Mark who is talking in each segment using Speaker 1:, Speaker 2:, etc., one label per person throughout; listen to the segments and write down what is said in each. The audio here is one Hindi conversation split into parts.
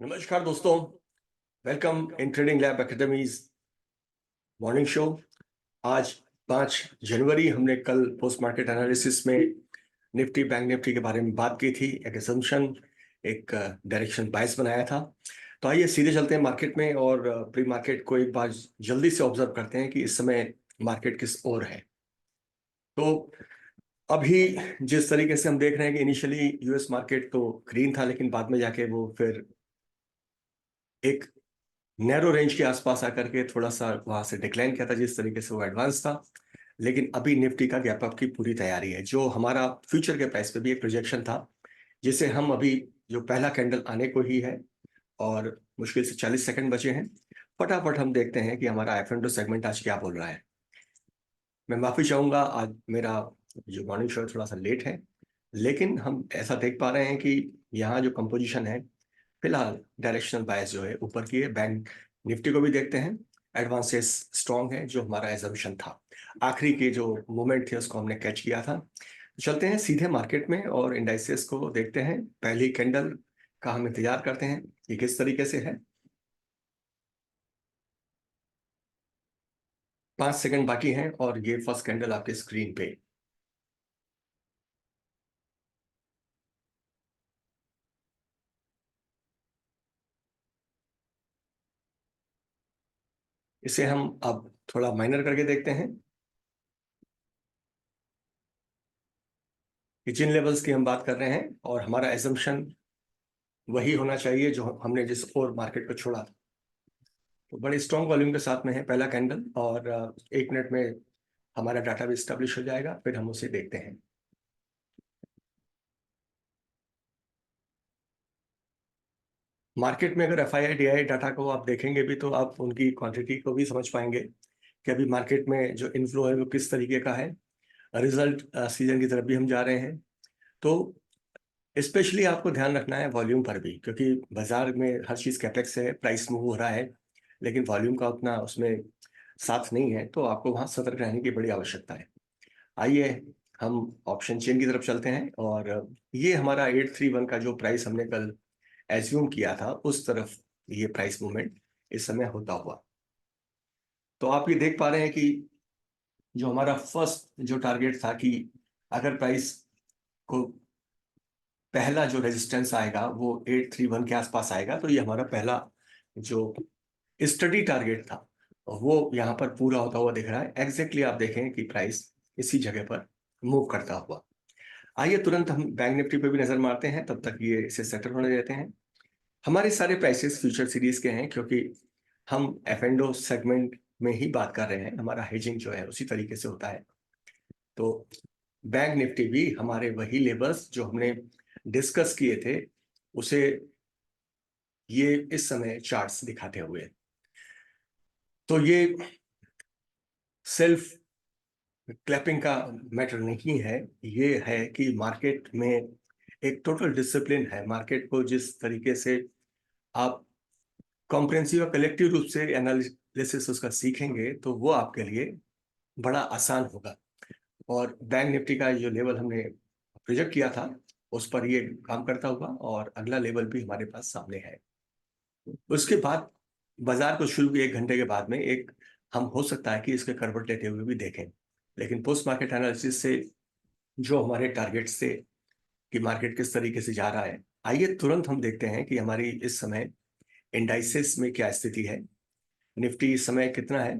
Speaker 1: नमस्कार दोस्तों, welcome in trading lab academies morning show. आज 5 जनवरी हमने कल पोस्ट मार्केट एनालिसिस में निफ्टी बैंक निफ्टी के बारे में बात की थी। एक असम्पशन, एक डायरेक्शन बायस बनाया था। तो आइए सीधे चलते हैं मार्केट में और प्री मार्केट को एक बार जल्दी से ऑब्जर्व करते हैं कि इस समय मार्केट किस ओर है। तो अभी जिस तरीके से हम देख रहे हैं कि इनिशियली यूएस मार्केट तो ग्रीन था, लेकिन बाद में जाके वो फिर एक नैरो रेंज के आसपास आकर के थोड़ा सा वहां से डिक्लाइन किया था, जिस तरीके से वो एडवांस था। लेकिन अभी निफ्टी का गैप अप की पूरी तैयारी है। जो हमारा फ्यूचर के प्राइस पे भी एक प्रोजेक्शन था, जिसे हम अभी, जो पहला कैंडल आने को ही है और मुश्किल से 40 सेकंड बचे हैं, फटाफट हम देखते हैं कि हमारा एफ&ओ सेगमेंट आज क्या बोल रहा है। मैं माफी चाहूंगा, आज मेरा जो मॉर्निंग शो थोड़ा सा लेट है, लेकिन हम ऐसा देख पा रहे हैं कि यहाँ जो कंपोजिशन है फिलहाल डायरेक्शनल बायस जो है ऊपर की है। बैंक निफ्टी को भी देखते हैं, एडवांसेस स्ट्रॉन्ग है, जो हमारा एजम्पशन था। आखिरी के जो मोमेंट थे उसको हमने कैच किया था। तो चलते हैं सीधे मार्केट में और इंडाइसेस को देखते हैं। पहली कैंडल का हम इंतजार करते हैं कि किस तरीके से है। 5 सेकंड बाकी हैं और ये फर्स्ट कैंडल आपके स्क्रीन पे। इसे हम अब थोड़ा माइनर करके देखते हैं कि जिन लेवल्स की हम बात कर रहे हैं और हमारा एजम्पशन वही होना चाहिए जो हमने जिस ओर मार्केट को छोड़ा था। तो बड़े स्ट्रॉन्ग वॉल्यूम के साथ में है पहला कैंडल, और 1 मिनट में हमारा डाटा भी स्टैब्लिश हो जाएगा, फिर हम उसे देखते हैं। मार्केट में अगर एफआईआई डीआई डाटा को आप देखेंगे भी तो आप उनकी क्वांटिटी को भी समझ पाएंगे कि अभी मार्केट में जो इनफ्लो है वो किस तरीके का है। रिजल्ट सीजन की तरफ भी हम जा रहे हैं, तो स्पेशली आपको ध्यान रखना है वॉल्यूम पर भी, क्योंकि बाजार में हर चीज कैपेक्स है, प्राइस मूव हो रहा है, लेकिन वॉल्यूम का उतना उसमें साथ नहीं है। तो आपको वहां सतर्क रहने की बड़ी आवश्यकता है। आइए हम ऑप्शन चेन की तरफ चलते हैं, और ये हमारा 831 का जो प्राइस हमने कल एज्यूम किया था उस तरफ ये प्राइस मूवमेंट इस समय होता हुआ। तो आप ये देख पा रहे हैं कि जो हमारा फर्स्ट जो टारगेट था कि अगर प्राइस को पहला जो रेजिस्टेंस आएगा वो 831 के आसपास आएगा, तो ये हमारा पहला जो स्टडी टारगेट था वो यहाँ पर पूरा होता हुआ दिख रहा है। एग्जैक्टली आप देखें कि प्राइस इसी जगह पर मूव करता हुआ। आइए तुरंत हम बैंक निफ्टी पे भी नजर मारते हैं, तब तक ये इसे सेटल होने देते हैं। हमारे सारे प्राइसेस फ्यूचर सीरीज के हैं, क्योंकि हम एफ&ओ सेगमेंट में ही बात कर रहे हैं। हमारा हेजिंग जो है उसी तरीके से होता है। तो बैंक निफ्टी भी हमारे वही लेवल्स जो हमने डिस्कस किए थे उसे ये इस समय चार्ट्स दिखाते हुए। तो ये सिर्फ क्लैपिंग का मैटर नहीं है, ये है कि मार्केट में एक टोटल डिसिप्लिन है। मार्केट को जिस तरीके से आप कॉम्प्रिहेंसिव और कलेक्टिव रूप से एनालिसिस उसका सीखेंगे तो वो आपके लिए बड़ा आसान होगा। और बैंक निफ्टी का जो लेवल हमने प्रोजेक्ट किया था उस पर ये काम करता हुआ, और अगला लेवल भी हमारे पास सामने है। उसके बाद बाजार को शुरू के 1 घंटे के बाद में एक हम हो सकता है कि इसके करवट लेते हुए भी देखें। लेकिन पोस्ट मार्केट एनालिसिस से जो हमारे टारगेट्स थे कि मार्केट किस तरीके से जा रहा है, आइए तुरंत हम देखते हैं कि हमारी इस समय इंडाइसेस में क्या स्थिति है। निफ्टी इस समय कितना है?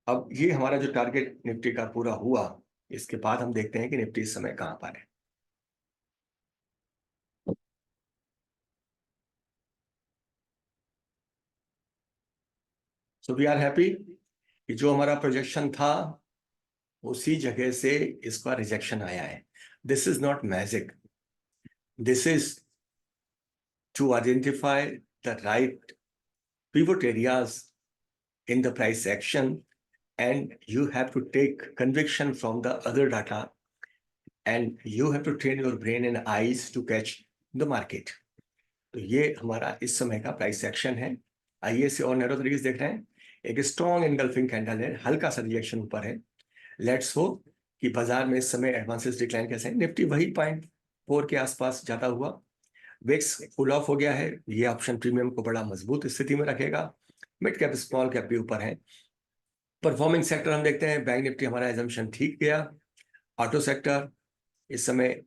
Speaker 1: अब ये हमारा जो टारगेट निफ्टी का पूरा हुआ, इसके बाद हम देखते हैं कि निफ्टी इस समय कहां पर है। सो वी आर हैप्पी कि जो हमारा प्रोजेक्शन था उसी जगह से इसका रिजेक्शन आया है। This is not magic, this is to identify the right pivot areas in the price action, and you have to take conviction from the other data, and you have to train your brain and eyes to catch the market. तो ये हमारा इस समय का प्राइस एक्शन है। आइए इसे और नैरो तरीके से देख रहे हैं। एक स्ट्रॉन्ग एनगल्फिंग कैंडल है, हल्का सा रिएक्शन ऊपर है। लेट्स हो कि बाजार में इस समय एडवांसेस डिक्लाइन कैसे हैं। निफ्टी वही 0.4 के आसपास जाता हुआ, विक्स पुल ऑफ हो गया है, ये ऑप्शन प्रीमियम को बड़ा मजबूत स्थिति में रखेगा। मिड कैप स्मॉल कैप भी ऊपर है। परफॉर्मिंग सेक्टर हम देखते हैं, बैंक निफ्टी हमारा एजम्पशन ठीक गया। ऑटो सेक्टर इस समय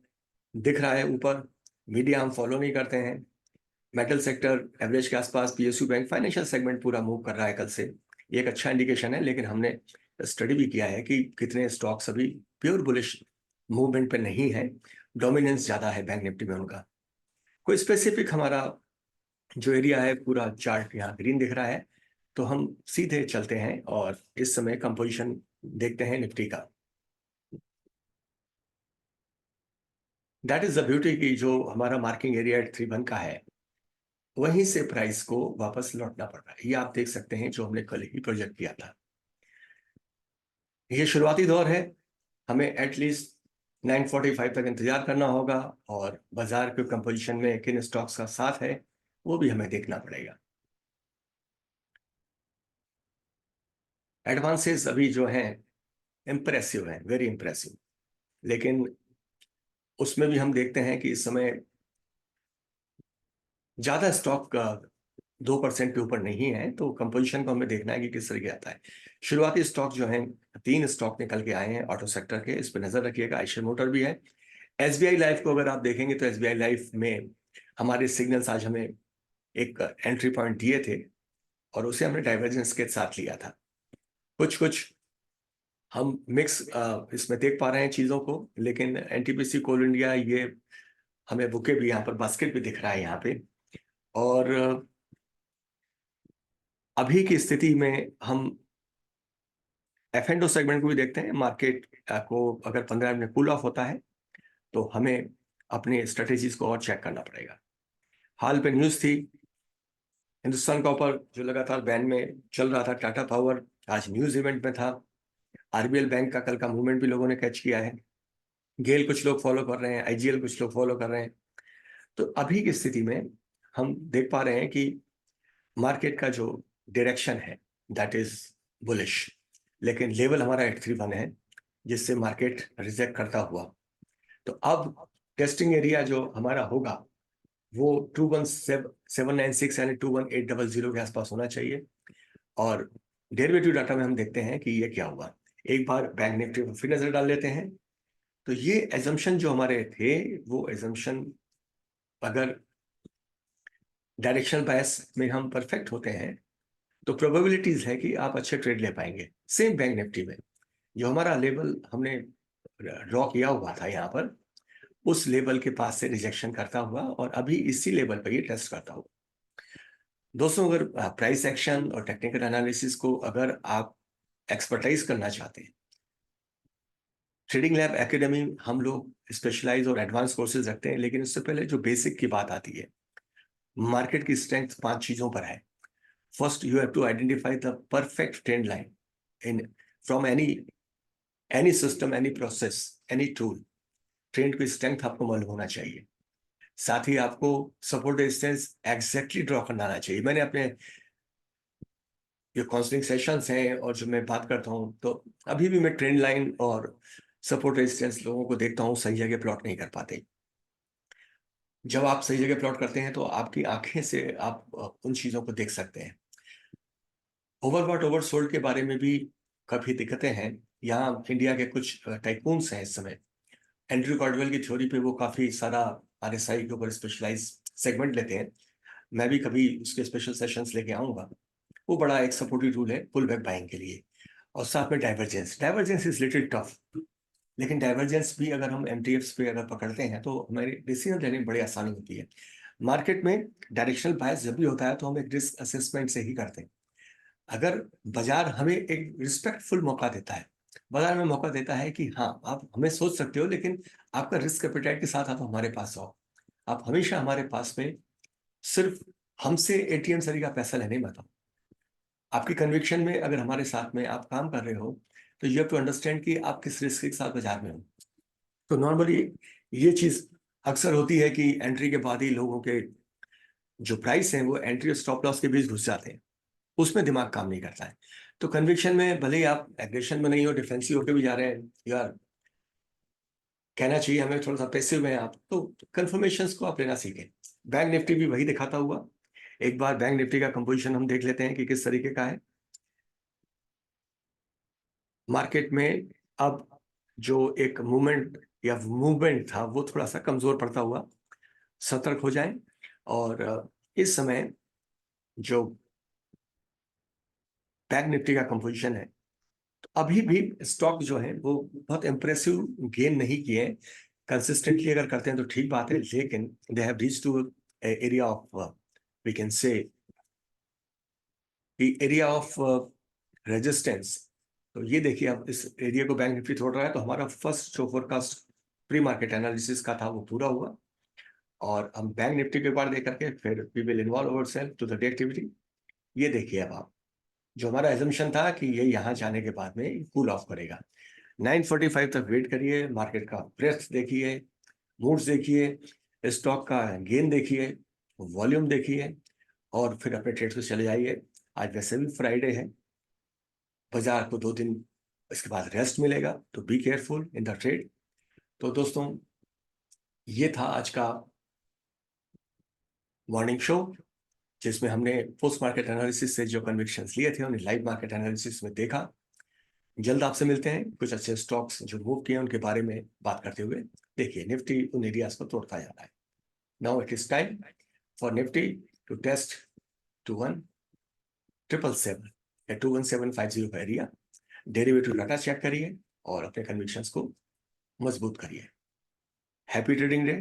Speaker 1: दिख रहा है ऊपर, मीडिया हम फॉलो नहीं करते हैं। मेटल सेक्टर एवरेज के आसपास, पीएसयू बैंक, फाइनेंशियल सेगमेंट पूरा मूव कर रहा है कल से, ये एक अच्छा इंडिकेशन है। लेकिन हमने स्टडी भी किया है कि कितने स्टॉक्स अभी प्योर बुलिश मूवमेंट पे नहीं है, डोमिनेंस ज्यादा है बैंक निफ्टी में उनका। कोई स्पेसिफिक हमारा जो एरिया है, पूरा चार्ट यहाँ ग्रीन दिख रहा है, तो हम सीधे चलते हैं और इस समय कंपोजिशन देखते हैं निफ्टी का। दैट इज द ब्यूटी की जो हमारा मार्किंग एरिया 831 का है, वहीं से प्राइस को वापस लौटना पड़ रहा है। ये आप देख सकते हैं जो हमने कल ही प्रोजेक्ट किया था। ये शुरुआती दौर है, हमें एटलीस्ट 945 तक इंतजार करना होगा, और बाजार के कंपोजिशन में किन स्टॉक्स का साथ है वो भी हमें देखना पड़ेगा। एडवांसेस अभी जो हैं इंप्रेसिव हैं, वेरी इंप्रेसिव, लेकिन उसमें भी हम देखते हैं कि इस समय ज्यादा स्टॉक का 2% के ऊपर नहीं है, तो कंपोजिशन को हमें देखना है कि किस तरीके आता है। शुरुआती स्टॉक जो हैं, 3 स्टॉक निकल के आए हैं ऑटो सेक्टर के, इस पर नजर रखिएगा। आइशर मोटर भी है। एसबीआई लाइफ को अगर आप देखेंगे तो एसबीआई लाइफ में हमारे सिग्नल्स आज हमें एक एंट्री पॉइंट दिए थे, और उसे हमने डाइवर्जेंस के साथ लिया था। कुछ कुछ हम मिक्स इसमें देख पा रहे हैं चीजों को, लेकिन एनटीपीसी कोल इंडिया, ये हमें बुके भी यहाँ पर, बास्केट भी दिख रहा है यहाँ पे। और अभी की स्थिति में हम F&O सेगमेंट को भी देखते हैं। मार्केट को अगर 15 मिनट कूल ऑफ होता है तो हमें अपनी स्ट्रेटेजीज को और चेक करना पड़ेगा। हाल पे न्यूज थी, हिंदुस्तान कॉपर जो लगातार बैन में चल रहा था, टाटा पावर आज न्यूज इवेंट में था। आरबीएल बैंक का कल का मूवमेंट भी लोगों ने कैच किया है। गेल कुछ लोग फॉलो कर रहे हैं, आईजीएल कुछ लोग फॉलो कर रहे हैं। तो अभी की स्थिति में हम देख पा रहे हैं कि मार्केट का जो डायरेक्शन है दैट इज बुलिश, लेकिन लेवल हमारा 831 है, जिससे मार्केट रिजेक्ट करता हुआ। तो अब टेस्टिंग एरिया जो हमारा होगा वो 21796 यानी 21800 के आसपास होना चाहिए। और डेरिवेटिव डाटा में हम देखते हैं कि ये क्या हुआ। एक बार बैंक निफ्टी पर फिर नजर डाल लेते हैं, तो ये एजम्पशन जो हमारे थे, वो एजम्पशन अगर डायरेक्शनल बायस में हम परफेक्ट होते हैं तो प्रोबेबिलिटीज है कि आप अच्छे ट्रेड ले पाएंगे। सेम बैंक निफ्टी में जो हमारा लेवल हमने ड्रॉ किया हुआ था यहाँ पर, उस लेवल के पास से रिजेक्शन करता हुआ, और अभी इसी लेवल पर ये टेस्ट करता हुआ। दोस्तों, अगर प्राइस एक्शन और टेक्निकल एनालिसिस को अगर आप एक्सपर्टाइज करना चाहते हैं, ट्रेडिंग लैब एकेडमी हम लोग स्पेशलाइज और एडवांस कोर्सेज रखते हैं, लेकिन उससे पहले जो बेसिक की बात आती है, मार्केट की स्ट्रेंथ 5 चीजों पर है। First, you have to identify the perfect trend line in from any system, any process, any tool. Trend की स्ट्रेंथ आपको मालूम होना चाहिए। साथ ही आपको सपोर्ट रेजिस्टेंस एग्जैक्टली ड्रॉ करना आना चाहिए। मैंने अपने जो काउंसलिंग सेशंस हैं और जो मैं बात करता हूँ, तो अभी भी मैं ट्रेंड लाइन और सपोर्ट रेजिस्टेंस लोगों को देखता हूँ सही जगह प्लॉट नहीं कर पाते। जब आप सही जगह प्लॉट करते हैं तो आपकी आंखें से आप उन चीजों को देख सकते हैं। ओवरबॉट ओवरसोल्ड के बारे में भी काफी दिक्कतें हैं। यहाँ इंडिया के कुछ टाइकून्स हैं इस समय, एंड्रयू कॉर्डवेल की थ्योरी पे वो काफी सारा आरएसआई के ऊपर स्पेशलाइज सेगमेंट लेते हैं। मैं भी कभी उसके स्पेशल सेशंस लेके आऊंगा। वो बड़ा एक सपोर्टिव टूल है पुल बैक बाइंग के लिए। और साथ में divergence, divergence is little tough, लेकिन डाइवर्जेंस भी अगर हम एमटीएफ्स पे अगर पकड़ते हैं तो हमारी डिसीजन लेने में बड़ी आसानी होती है। मार्केट में डायरेक्शनल बायस जब भी होता है तो हम एक रिस्क असेसमेंट से ही करते हैं। अगर बाजार हमें एक रिस्पेक्टफुल मौका देता है, बाजार में मौका देता है कि हाँ आप हमें सोच सकते हो, लेकिन आपका रिस्क एपेटाइट के साथ आप हमारे पास आओ, आप हमेशा हमारे पास में सिर्फ हमसे एटीएम सरी का पैसा लेने मत आओ। आपकी कन्विक्शन में अगर हमारे साथ में आप काम कर रहे हो तो यू हैव टू अंडरस्टैंड कि आप किस रिस्क के साथ बाजार में हो। तो नॉर्मली ये चीज अक्सर होती है कि एंट्री के बाद ही लोगों के जो प्राइस हैं वो एंट्री और स्टॉप लॉस के बीच घुस जाते हैं, उसमें दिमाग काम नहीं करता है। तो कन्विक्शन में भले ही आप एग्रेशन में नहीं हो, डिफेंसिव होकर भी जा रहे हैं, यू आर कहना चाहिए हमें थोड़ा सा पैसिव है आप, तो कंफर्मेशंस को आप लेना सीखें। बैंक निफ्टी भी वही दिखाता हुआ। एक बार बैंक निफ्टी का कंपोजिशन हम देख लेते हैं कि किस तरीके का है। मार्केट में अब जो एक मूवमेंट था वो थोड़ा सा कमजोर पड़ता हुआ। सतर्क हो जाएं। और इस समय जो बैंक निफ्टी का कंपोजिशन है, तो अभी भी स्टॉक जो है वो बहुत इंप्रेसिव गेन नहीं किए हैं। कंसिस्टेंटली अगर करते हैं तो ठीक बात है, लेकिन they have reach to area of, we can say area of resistance. तो ये देखिए, अब इस एरिया को बैंक निफ्टी तोड़ रहा है, तो हमारा फर्स्ट जो फोरकास्ट प्री मार्केट एनालिसिस का था वो पूरा हुआ। और हम बैंक निफ्टी के ऊपर देख करके फिर we will involve ourselves to the day activity. ये देखिए, अब आप जो हमारा एजम्पशन था कि ये यहाँ जाने के बाद में कूल ऑफ करेगा, 9:45 तक वेट करिए, मार्केट का ब्रेथ देखिए, मूड्स देखिए, स्टॉक का गेन देखिए, वॉल्यूम देखिए, और फिर अपने ट्रेड्स पे चले जाइए। आज वैसे भी फ्राइडे है, बाजार को 2 दिन इसके बाद रेस्ट मिलेगा, तो be careful in the trade. तो दोस्तों, ये था आज का मॉर्निंग शो, जिसमें हमने पोस्ट मार्केट एनालिसिस से जो कन्विक्शंस लिए थे उन्हें लाइव मार्केट एनालिसिस में देखा। जल्द आपसे मिलते हैं कुछ अच्छे स्टॉक्स जो मूव किए उनके बारे में बात करते हुए। देखिए, निफ्टी उन एरियाज को तोड़ता जा रहा है। Now it is time for Nifty to test 21,777 या 21,750 का एरिया। डेरिवेटिव डाटा चेक करिए और अपने कन्विक्शंस को मजबूत करिए। Happy trading day.